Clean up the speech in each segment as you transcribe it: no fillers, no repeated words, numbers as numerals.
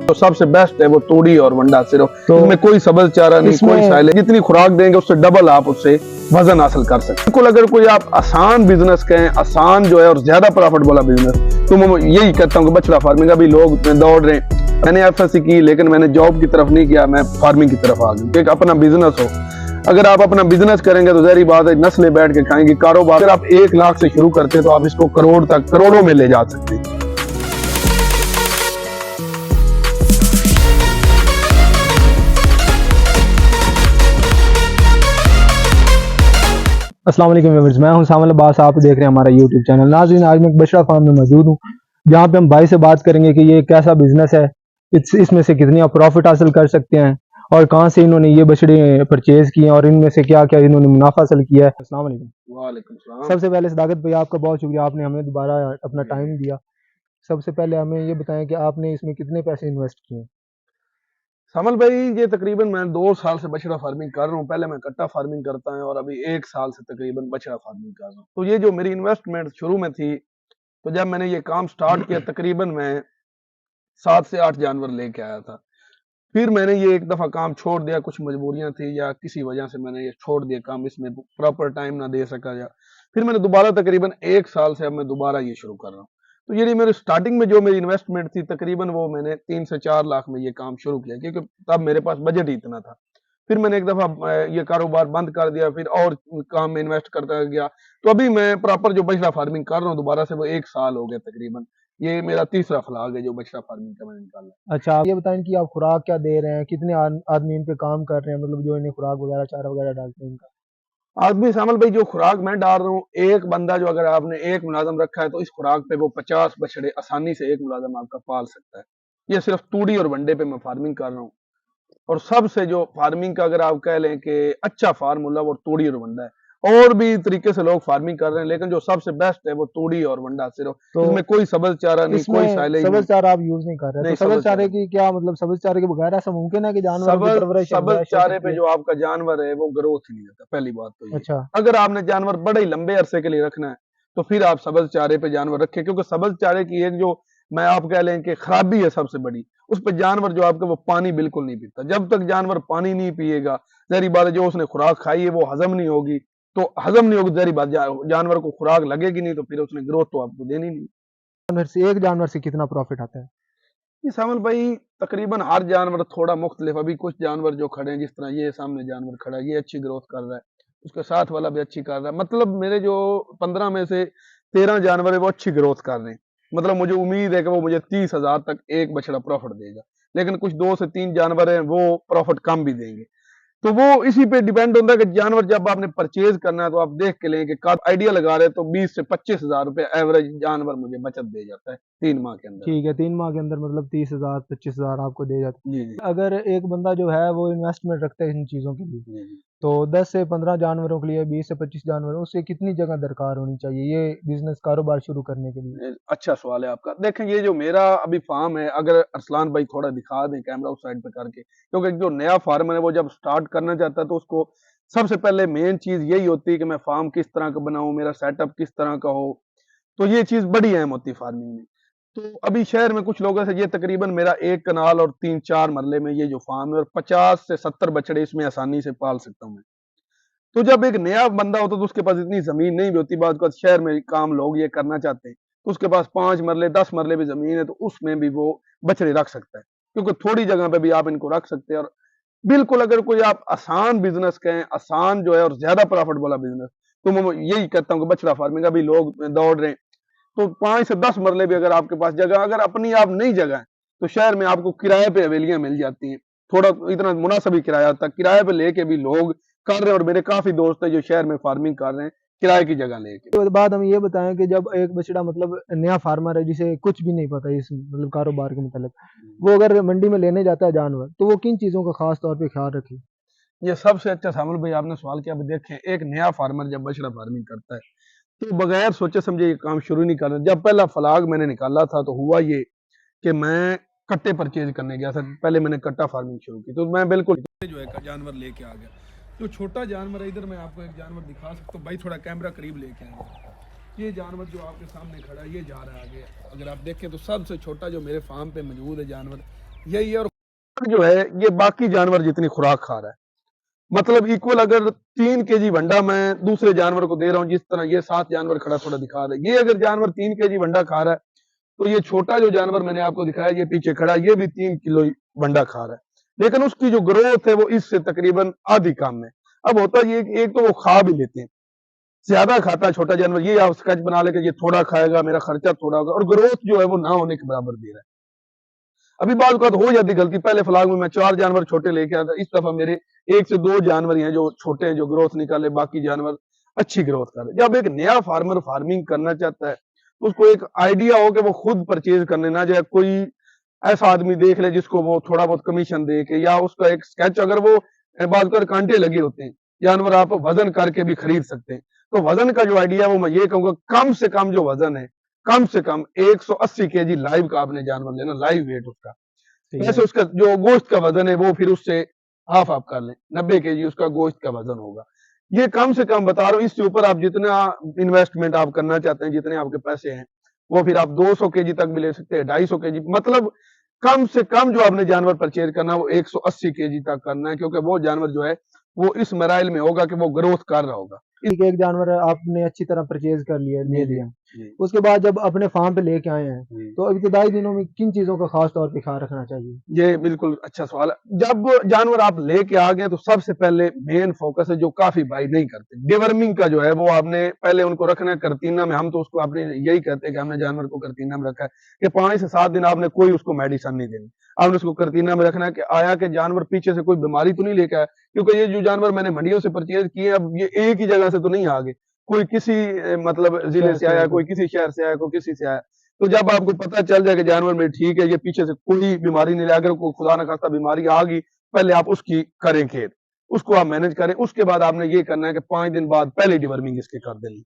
तो सबसे बेस्ट है वो तोड़ी और वंडा सिर्फ, तो इसमें कोई सब्ज चारा नहीं, कोई साइलेज, जितनी खुराक देंगे उससे डबल आप उससे वजन हासिल कर सकते हैं। बिल्कुल अगर कोई आप आसान बिजनेस कहें, आसान जो है और ज्यादा प्रॉफिट वाला बिजनेस, तो मैं यही कहता हूँ कि बछड़ा फार्मिंग। अभी लोग दौड़ रहे हैं, मैंने एफएससी की लेकिन मैंने जॉब की तरफ नहीं किया, मैं फार्मिंग की तरफ आ गया। एक अपना बिजनेस हो, अगर आप अपना बिजनेस करेंगे तो जहरी बात है नस्लें बैठ के खाएंगी। कारोबार अगर आप 1 लाख से शुरू करते हैं तो आप इसको करोड़ तक, करोड़ों में ले जा सकते हैं। अस्सलाम वालेकुम व्यूअर्स, मैं हूं सामल अब्बास, आप देख रहे हैं हमारा यूट्यूब चैनल। नाज़रीन, आज मैं एक बछड़ा फार्म में मौजूद हूं, जहां पे हम भाई से बात करेंगे कि ये कैसा बिजनेस है, इसमें से कितनी आप प्रॉफिट हासिल कर सकते हैं और कहां से इन्होंने ये बछड़े परचेज किए हैं और इनमें से क्या क्या इन्होंने मुनाफा हासिल किया है। अस्सलाम वालेकुम। वालेकुम सलाम। सबसे पहले सदाकत भाई, आपका बहुत शुक्रिया, आपने हमें दोबारा अपना टाइम दिया। सबसे पहले हमें ये बताएं कि आपने इसमें कितने पैसे इन्वेस्ट किए। सामल भाई, ये तकरीबन मैं 2 साल से बछड़ा फार्मिंग कर रहा हूँ। पहले मैं कट्टा फार्मिंग करता है और अभी 1 साल से तकरीबन बछड़ा फार्मिंग कर रहा हूँ। तो ये जो मेरी इन्वेस्टमेंट शुरू में थी, तो जब मैंने ये काम स्टार्ट किया तकरीबन मैं 7 से 8 जानवर लेके आया था। फिर मैंने ये एक दफा काम छोड़ दिया, कुछ मजबूरियां थी या किसी वजह से मैंने ये छोड़ दिया काम, इसमें प्रॉपर टाइम ना दे सका। या फिर मैंने दोबारा तकरीबन 1 साल से अब मैं दोबारा ये शुरू कर रहा हूँ। तो ये मेरी स्टार्टिंग में जो मेरी इन्वेस्टमेंट थी तकरीबन वो मैंने 3 से 4 लाख में ये काम शुरू किया, क्योंकि तब मेरे पास बजट ही इतना था। फिर मैंने एक दफा ये कारोबार बंद कर दिया, फिर और काम में इन्वेस्ट करता गया। तो अभी मैं प्रॉपर जो बछड़ा फार्मिंग कर रहा हूँ दोबारा से, वो 1 साल हो गया तकरीबन। ये मेरा तीसरा फलाग है जो बछड़ा फार्मिंग का मैंने निकाला। अच्छा, आप ये बताएं कि आप खुराक क्या दे रहे हैं, कितने आदमी इन पे काम कर रहे हैं, मतलब जो इन्हें खुराक वगैरह चारा वगैरह डालते हैं इनका। आदमी सामल भाई, जो खुराक मैं डाल रहा हूँ, एक बंदा जो अगर आपने एक मुलाजम रखा है तो इस खुराक पे वो 50 बछड़े आसानी से एक मुलाजम आपका पाल सकता है। ये सिर्फ तूड़ी और वंडे पे मैं फार्मिंग कर रहा हूँ। और सबसे जो फार्मिंग का अगर आप कह लें कि अच्छा फार्मूला, वो तूड़ी और वंडा है। और भी तरीके से लोग फार्मिंग कर रहे हैं, लेकिन जो सबसे बेस्ट है वो तूड़ी और वंडा सिर्फ। तो इसमें कोई सब्ज चारा नहीं, कोई इसमें साइलेज सब्ज नहीं। चारा आप यूज नहीं कर रहे, नहीं, तो सब्ज सब्ज चारे चारा की क्या मतलब, सब्ज चारे के बगैर ऐसा मुमकिन है कि जानवरों की सबज परवरिश सबज अफजाइश हो चारे सकती पे है। जो आपका जानवर है वो ग्रोथ नहीं देता। पहली बात तो ये, अच्छा। अगर आपने जानवर बड़े ही लंबे अरसे के लिए रखना है तो फिर आप सबज चारे पे जानवर रखें, क्योंकि सबज चारे की एक जो मैं आप कह लें कि खराबी है सबसे बड़ी, उस पर जानवर जो आपके वो पानी बिल्कुल नहीं पीता। जब तक जानवर पानी नहीं पिएगा, जहरी बात है जो उसने खुराक खाई है वो हजम नहीं होगी। तो हजम नहीं होगी, जहरी बात जानवर को खुराक लगेगी नहीं, तो फिर उसने ग्रोथ तो आपको देनी नहीं। जानवर से, एक जानवर से कितना प्रॉफिट आता है। ये सामल भाई, तकरीबन हर जानवर थोड़ा मुख्तलिफ। अभी कुछ जानवर जो खड़े हैं, जिस तरह ये सामने जानवर खड़ा है, ये अच्छी ग्रोथ कर रहा है, उसके साथ वाला भी अच्छी कर रहा है। मतलब मेरे जो 15 में से 13 जानवर है वो अच्छी ग्रोथ कर रहे हैं। मतलब मुझे उम्मीद है कि वो मुझे 30,000 तक एक बछड़ा प्रॉफिट देगा। लेकिन कुछ 2 से 3 जानवर हैं वो प्रॉफिट कम भी देंगे। तो वो इसी पे डिपेंड होता है कि जानवर जब आपने परचेज करना है तो आप देख के लें कि आइडिया लगा रहे हैं तो 20 से 25,000 रुपए एवरेज जानवर मुझे बचत दे जाता है 3 माह के अंदर। ठीक है, 3 माह के अंदर मतलब 30,000 25,000 आपको दे जाते जी जी हैं। अगर एक बंदा जो है वो इन्वेस्टमेंट रखता है इन चीज़ों के लिए, जी जी। तो 10 से 15 जानवरों के लिए, 20 से 25 जानवरों, उससे कितनी जगह दरकार होनी चाहिए ये बिजनेस कारोबार शुरू करने के लिए। अच्छा सवाल है आपका। देखें, ये जो मेरा अभी फार्म है, अगर अरसलान भाई थोड़ा दिखा दें कैमरा उस साइड पे करके, क्योंकि जो नया फार्म है वो जब स्टार्ट करना चाहता है तो उसको सबसे पहले मेन चीज यही होती है कि मैं फार्म किस तरह का बनाऊं, मेरा सेटअप किस तरह का हो। तो ये चीज बड़ी अहम होती है फार्मिंग में। तो अभी शहर में कुछ लोगों से ये तकरीबन मेरा 1 कनाल और 3-4 मरले में ये जो फार्म है, और 50 से 70 बछड़े इसमें आसानी से पाल सकता हूँ मैं। तो जब एक नया बंदा होता है तो उसके पास इतनी जमीन नहीं भी होती। बात शहर में काम लोग ये करना चाहते हैं तो उसके पास 5 मरले 10 मरले भी जमीन है, तो उसमें भी वो बछड़े रख सकता है, क्योंकि थोड़ी जगह पे भी आप इनको रख सकते हैं। और बिल्कुल अगर कोई आप आसान बिजनेस कहें, आसान जो है और ज्यादा प्रॉफिट वाला बिजनेस, तो मैं यही कहता हूँ कि बछड़ा फार्मिंग। अभी लोग दौड़ रहे हैं, तो 5 से 10 मरले भी अगर आपके पास जगह, अगर अपनी आप नहीं जगह है तो शहर में आपको किराए पे हवेलियां मिल जाती हैं। थोड़ा इतना मुनासिब ही किराया होता है, किराए पे लेके भी लोग कर रहे हैं। और मेरे काफी दोस्त है जो शहर में फार्मिंग कर रहे हैं किराए की जगह लेके। तो बाद हमें ये बताएं कि जब एक बछड़ा मतलब नया फार्मर है जिसे कुछ भी नहीं पता इस मतलब कारोबार के मतलब, वो अगर मंडी में लेने जाता है जानवर, तो वो किन चीज़ों का खास तौर पे ख्याल रखे। ये सबसे अच्छा सामल भाई आपने सवाल किया। अभी देखें, एक नया फार्मर जब बछड़ा फार्मिंग करता है तो बगैर सोचे समझे ये काम शुरू नहीं करना। जब पहला फलाग मैंने निकाला था तो हुआ ये कि मैं कट्टे परचेज करने गया था। पहले मैंने कट्टा फार्मिंग शुरू की, तो मैं बिल्कुल जो है जानवर लेके आ गया। जो छोटा जानवर है, इधर मैं आपको एक जानवर दिखा सकता हूँ भाई, थोड़ा कैमरा करीब लेके आएंगे। ये जानवर जो आपके सामने खड़ा है ये जा रहा है आगे। अगर आप देखें तो सबसे छोटा जो मेरे फार्म पे मौजूद है जानवर, यही है। और जो है ये बाकी जानवर जितनी खुराक खा रहा है, मतलब इक्वल अगर 3 kg वंडा मैं दूसरे जानवर को दे रहा हूँ, जिस तरह ये 7 जानवर खड़ा थोड़ा दिखा रहा है, ये अगर जानवर 3 kg वंडा खा रहा है, तो ये छोटा जो जानवर मैंने आपको दिखाया ये पीछे खड़ा, ये भी 3 किलो वंडा खा रहा है, लेकिन उसकी जो ग्रोथ है वो इससे तकरीबन आधी कम है। अब होता ये एक तो वो खा भी लेते हैं, ज्यादा खाता है छोटा जानवर, ये आप स्केच बना लेकर ये थोड़ा खाएगा, मेरा खर्चा थोड़ा होगा, और ग्रोथ जो है वो ना होने के बराबर दे रहा है। अभी बात हो जाती गलती, पहले फ्लाग में मैं 4 जानवर छोटे लेके आया था, इस दफा मेरे 1 से 2 जानवर हैं जो छोटे हैं, जो ग्रोथ निकाले, बाकी जानवर अच्छी ग्रोथ कर रहे। जब एक नया फार्मर फार्मिंग करना चाहता है, तो उसको एक आइडिया हो कि वो खुद परचेज करने ना जाए, कोई ऐसा आदमी देख ले जिसको वो थोड़ा बहुत कमीशन दे के, या उसका एक स्केच, अगर वो बात कर कांटे लगे होते हैं जानवर, आप वजन करके भी खरीद सकते हैं। तो वजन का जो आइडिया वो मैं ये कहूंगा, कम से कम जो वजन है, कम से कम 180 kg लाइव का आपने जानवर लेना, लाइव वेट उसका। वैसे उसका जो गोश्त का वजन है वो फिर उससे हाफ आप कर लें, 90 kg उसका गोश्त का वजन होगा। ये कम से कम बता रहा हूँ, इससे ऊपर आप जितना इन्वेस्टमेंट आप करना चाहते हैं, जितने आपके पैसे हैं, वो फिर आप 200 kg तक भी ले सकते हैं, 250 kg, मतलब कम से कम जो आपने जानवर परचेज करना है वो 180 kg तक करना है, क्योंकि वो जानवर जो है वो इस मराइल में होगा कि वो ग्रोथ कर रहा होगा। एक जानवर आपने अच्छी तरह परचेज कर लिया, ले लिया, उसके बाद जब अपने फार्म पे लेके आए हैं, तो इब्तिदाई दिनों में किन चीजों का खास तौर पे ख्याल रखना चाहिए? ये बिल्कुल अच्छा सवाल है। जब जानवर आप लेके आ गए तो सबसे पहले मेन फोकस है, जो काफी भाई नहीं करते, डिवर्मिंग का जो है वो आपने पहले उनको रखना है करतीना में। हम तो उसको अपने यही कहते हैं कि हमने जानवर को करतीना में रखा है कि 5 से 7 दिन आपने कोई उसको मेडिसिन नहीं देनी, आपने उसको करतीना में रखना है कि आया कि जानवर पीछे से कोई बीमारी तो नहीं लेकर आया, क्योंकि ये जो जानवर मैंने मंडियों से परचेज किए, अब ये एक ही जगह से तो नहीं आ गए, कोई किसी मतलब जिले से आया, कोई किसी शहर से आया, कोई किसी से आया। तो जब आपको पता चल जाए कि जानवर में ठीक है, ये पीछे से कोई बीमारी नहीं, अगर कोई खुदा न खास्ता बीमारी आ गई, पहले आप उसकी करें खेत, उसको आप मैनेज करें। उसके बाद आपने ये करना है कि 5 दिन बाद पहले डिवर्मिंग इसके कर देनी।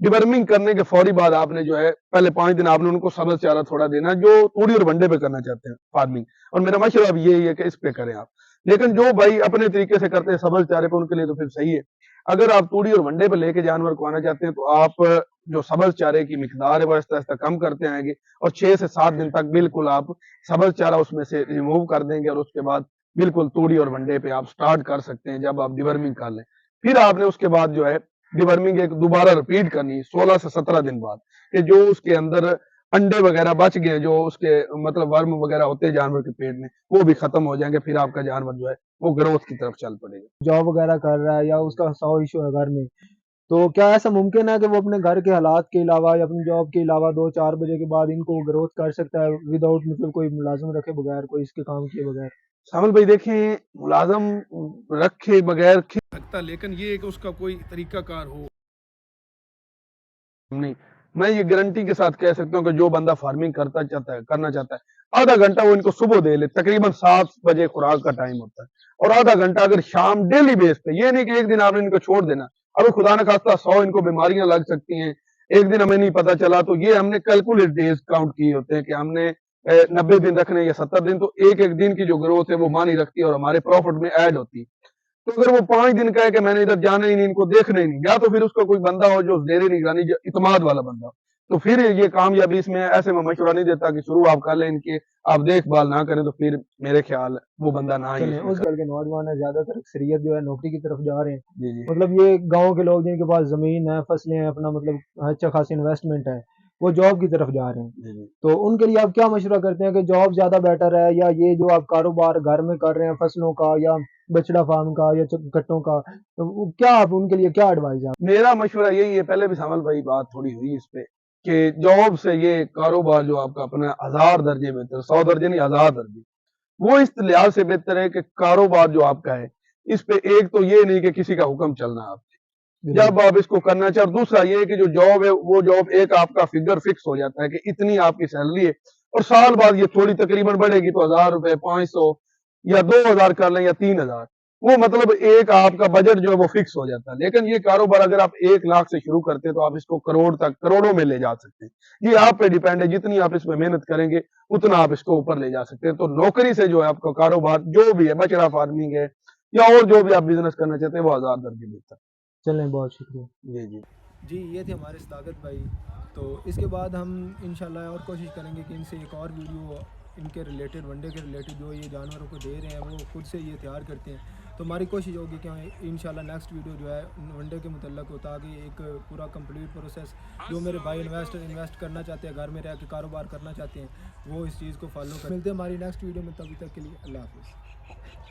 डिवर्मिंग करने के फौरी बाद आपने जो है पहले 5 दिन आपने उनको सब्ज चारा थोड़ा देना, जो तूड़ी और वंडे पे करना चाहते हैं फार्मिंग, और मेरा मशवरा अब यही है कि इस पे करें आप। लेकिन जो भाई अपने तरीके से करते हैं सब्ज चारे पे, उनके लिए तो फिर सही है। अगर आप तूड़ी और वंडे पे लेके जानवर को आना चाहते हैं, तो आप जो सब्ज चारे की मिकदार है वो आहिस्ता आहिस्ता कम करते आएंगे, और 6 से 7 दिन तक बिल्कुल आप सब्ज चारा उसमें से रिमूव कर देंगे, और उसके बाद बिल्कुल तूड़ी और वंडे पे आप स्टार्ट कर सकते हैं जब आप डिवर्मिंग कर लें। फिर आपने उसके बाद जो है डिवर्मिंग एक दोबारा रिपीट करनी 16 से 17 दिन बाद, कि जो उसके अंदर अंडे वगैरह बच गए, जो उसके मतलब वर्म वगैरह होते हैं जानवर के पेट में, वो भी खत्म हो जाएंगे, फिर आपका जानवर जो है वो ग्रोथ की तरफ चल पड़ेगा। जॉब वगैरह कर रहा है या उसका 100 इशू है घर में, तो क्या ऐसा मुमकिन है कि वो अपने घर के हालात के अलावा या अपनी जॉब के अलावा 2-4 बजे के बाद इनको ग्रोथ कर सकता है विदाउट मतलब कोई मुलाजिम रखे बगैर, कोई इसके काम किए बगैर? शामिल भाई देखें, मुलाजम रखे बगैर खिल सकता, लेकिन ये कि उसका कोई तरीकाकार हो नहीं। मैं ये गारंटी के साथ कह सकता हूँ कि जो बंदा फार्मिंग करना चाहता है, आधा घंटा वो इनको सुबह दे ले, तकरीबन 7 बजे खुराक का टाइम होता है, और आधा घंटा अगर शाम डेली बेस पे, ये नहीं कि एक दिन आपने इनको छोड़ देना, अब खुदा न खास्ता 100 इनको बीमारियां लग सकती हैं, एक दिन हमें नहीं पता चला, तो ये हमने कैलकुलेट डेज काउंट किए होते हैं कि हमने 90 दिन रखने या 70 दिन, तो एक एक दिन की जो ग्रोथ है वो मानी रखती है और हमारे प्रॉफिट में ऐड होती है। तो अगर वो 5 दिन का है कि मैंने इधर जाना ही नहीं, इनको देखना ही नहीं, या तो फिर उसका कोई बंदा हो जो ज़ेरे निगरानी, जो इतमाद वाला बंदा हो, तो फिर ये कामयाबी इसमें, ऐसे मैं मशवरा नहीं देता कि शुरू आप कर लें इनकी, आप देखभाल ना करें, तो फिर मेरे ख्याल वो बंदा ना ही चलें, इसमें उस करे। दल के नौजवान है ज़्यादातर अक्सरियत जो है नौकरी की तरफ जा रहे हैं। जी, जी। मतलब ये गाँव के लोग जिनके पास ज़मीन है, फसलें हैं, अपना मतलब अच्छा खासी इन्वेस्टमेंट है, वो जॉब की तरफ जा रहे हैं। जी, जी। तो उनके लिए आप क्या मशवरा करते हैं कि जॉब ज़्यादा बेटर है या ये जो आप कारोबार घर में कर रहे हैं फसलों का या बछड़ा फार्म का या कट्टों का, तो वो क्या आप उनके लिए क्या एडवाइस है? मेरा मशवरा यही है, पहले भी सामल भाई बात थोड़ी हुई इस पे, कि जॉब से ये कारोबार जो आपका अपना 1000 दर्जे बेहतर, 100 दर्जे नहीं 1000 दर्जे, वो इस लिहाज से बेहतर है कि कारोबार जो आपका है, इस पे एक तो ये नहीं कि किसी का हुक्म चलना है आप, जब आप इसको करना चाहिए, और दूसरा ये है कि जो जॉब है वो जॉब एक आपका फिगर फिक्स हो जाता है कि इतनी आपकी सैलरी है, और साल बाद ये थोड़ी तकरीबन बढ़ेगी, तो 1000 रुपए, 500 या 2000 कर लें या 3000, वो मतलब एक आपका बजट जो है वो फिक्स हो जाता है। लेकिन ये कारोबार अगर आप 1 लाख से शुरू करते हैं, तो आप इसको करोड़ तक, करोड़ों में ले जा सकते हैं। ये आप पे डिपेंड है, जितनी आप इसमें मेहनत करेंगे उतना आप इसको ऊपर ले जा सकते हैं। तो नौकरी से जो है आपका कारोबार जो भी है, बछड़ा फार्मिंग है या और जो भी आप बिजनेस करना चाहते हैं, वो 1000 दर्जे बेहतर। चलें, बहुत शुक्रिया। जी, जी। जी, ये थे हमारे सदाकत भाई। तो इसके बाद हम इंशाल्लाह और कोशिश करेंगे कि इनसे एक और वीडियो इनके रिलेटेड, वनडे के रिलेटेड जो ये जानवरों को दे रहे हैं वो खुद से ये तैयार करते हैं। तो हमारी कोशिश होगी कि हम इंशाल्लाह नेक्स्ट वीडियो जो है वनडे के मुतल्लक हो, ताकि एक पूरा कंप्लीट प्रोसेस जो मेरे भाई इन्वेस्ट करना चाहते हैं, घर में रह के कारोबार करना चाहते हैं, वो इस चीज़ को फॉलो कर। मिलते हैं हमारी नेक्स्ट वीडियो में, तभी तक के लिए अल्लाह हाफ़िज़।